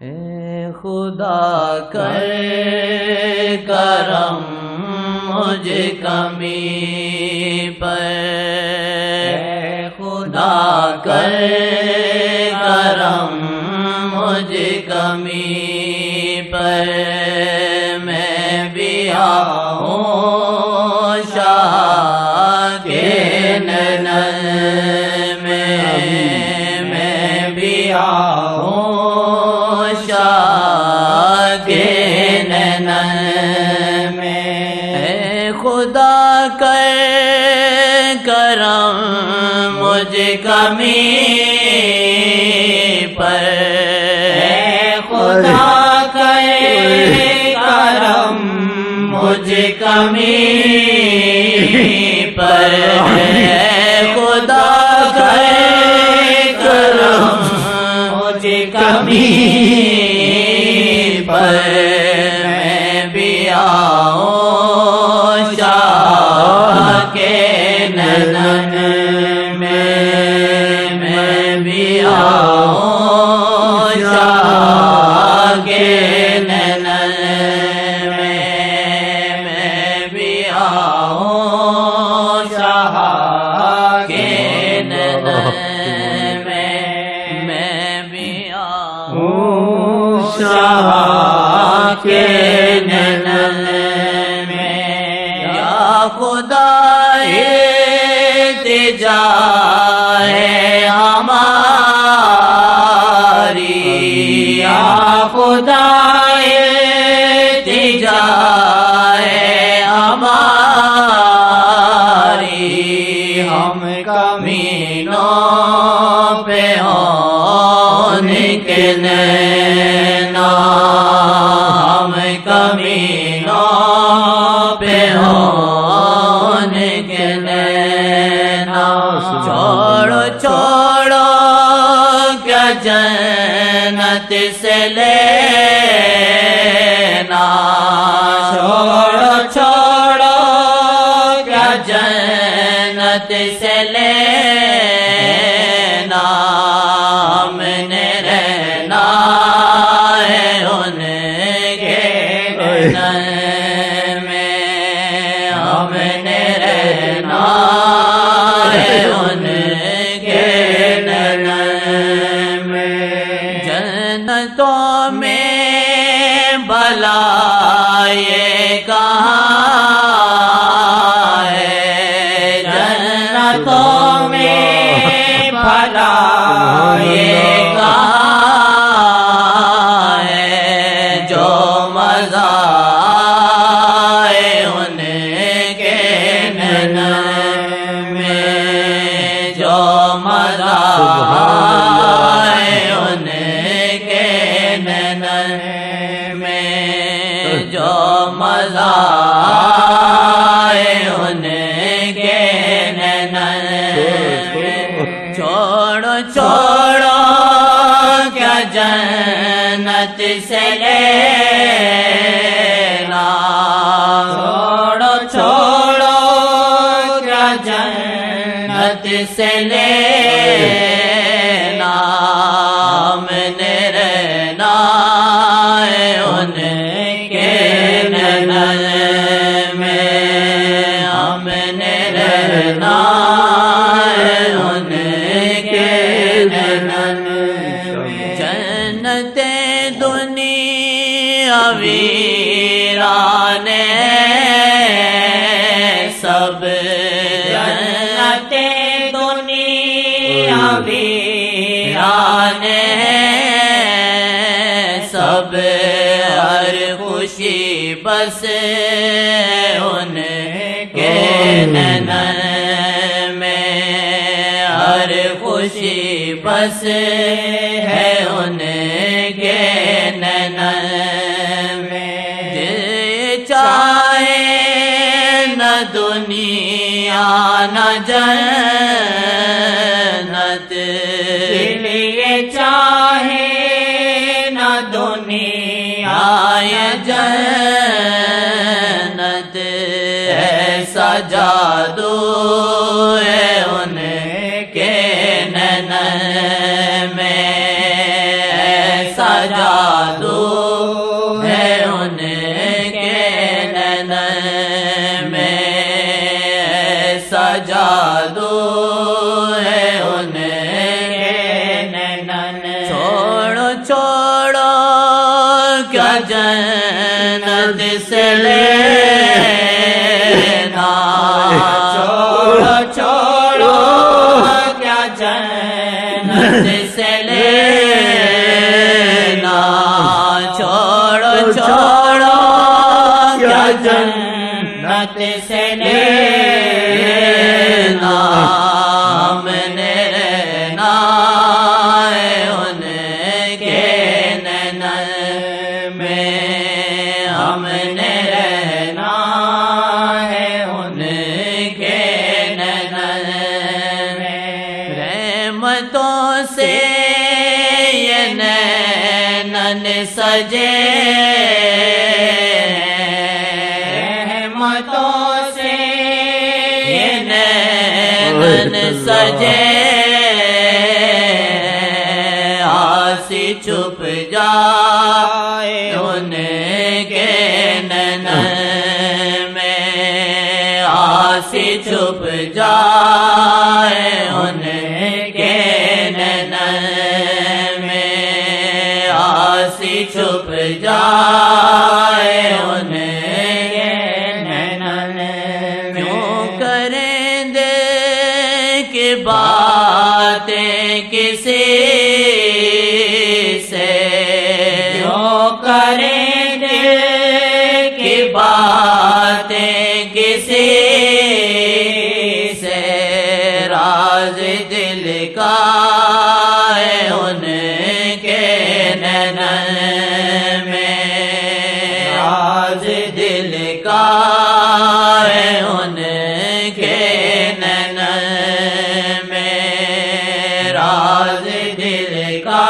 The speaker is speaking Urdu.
اے خدا کر کرم مجھ کمی پر، اے خدا کر کرم مجھ کمی پر، میں بھی آؤں شاہ کے ننل میں بھی آؤں شاہ کے ننل میں، اے خدا کر کرم مجھ کمی پر، اے خدا کر کرم مجھ کمی پر، اے خدا کر کرم مجھ کمی پر، میں بھی آؤں شاہ کے ننل میں بھی آؤں شاہ کے ننل میں بھی آؤں شاہ کے ننل میں بھی آؤں شاہ کے ننل میں، یا خدا التجا ہے ہماری، یا خدا التجا ہے ہماری، ہم کمینوں پہ ہوں نکلنا، ہم کمینوں پہ ہوں نکلنا، چھوڑو چھوڑو کیا جنت سے لینا، چھوڑو چھوڑو کیا جنت سے لینا، ہم نے رہنا ہے ان کے ننل میں، ہم نے رہنا ہے ان کے ننل میں، جنتوں میں بھلا یہ کہاں ہے، جنتوں میں بھلا یہ کہاں ہے، جو مزہ ہے ان کے ننل میں، جو مزہ ہے ان کے ننل میں، جو مزہ ہے ان کے ننل میں، چھوڑو چھوڑو کیا جنت سے لینا، چھوڑو چھوڑو کیا جنت سے لینا، ہم نے رہنا ہے ان کے ننل میں، ہم نے رہنا ہے ان کے ننل میں، جنت دنیا ویران سب، جنت دنیا ویران سب، ہر خوشی بس ان کے ننل میں، ہر خوشی بس ہے ان کے ننل میں، جے چاہے نہ دنیا نہ جنت، لیے چاہے نہ دنیا یا جنت، ایسا جادو ہے ان کے ننل میں، ایسا جادو ہے ان کے نینن میں، ایسا جادو ہے ان کے نینن۔ چھوڑو چھوڑو کیا جنت سے لینا، چھوڑو چھوڑو کیا جنت سے لینا، چھوڑو چھوڑو کیا جنت سے لینا، ہم نے رہنا ہے ان کے نینن میں، ہم نے رہنا ہے ان کے نینن میں۔ رحمتوں سے یہ نینن سجے، رحمتوں سے یہ نینن سجے، آسی چھپ جائے ان کے نینن میں، آسی چھپ جائے ان کے نینن میں، آسی چھپ جائے ان کے نینن میں۔ کیوں کریں دے کہ باتیں کسی سے، کیوں کریں دے کہ باتیں کسی سے، راز دل کا ہے ان کے نینن میں، راز دل کا ہے ان کے نینن میں، راز دل کا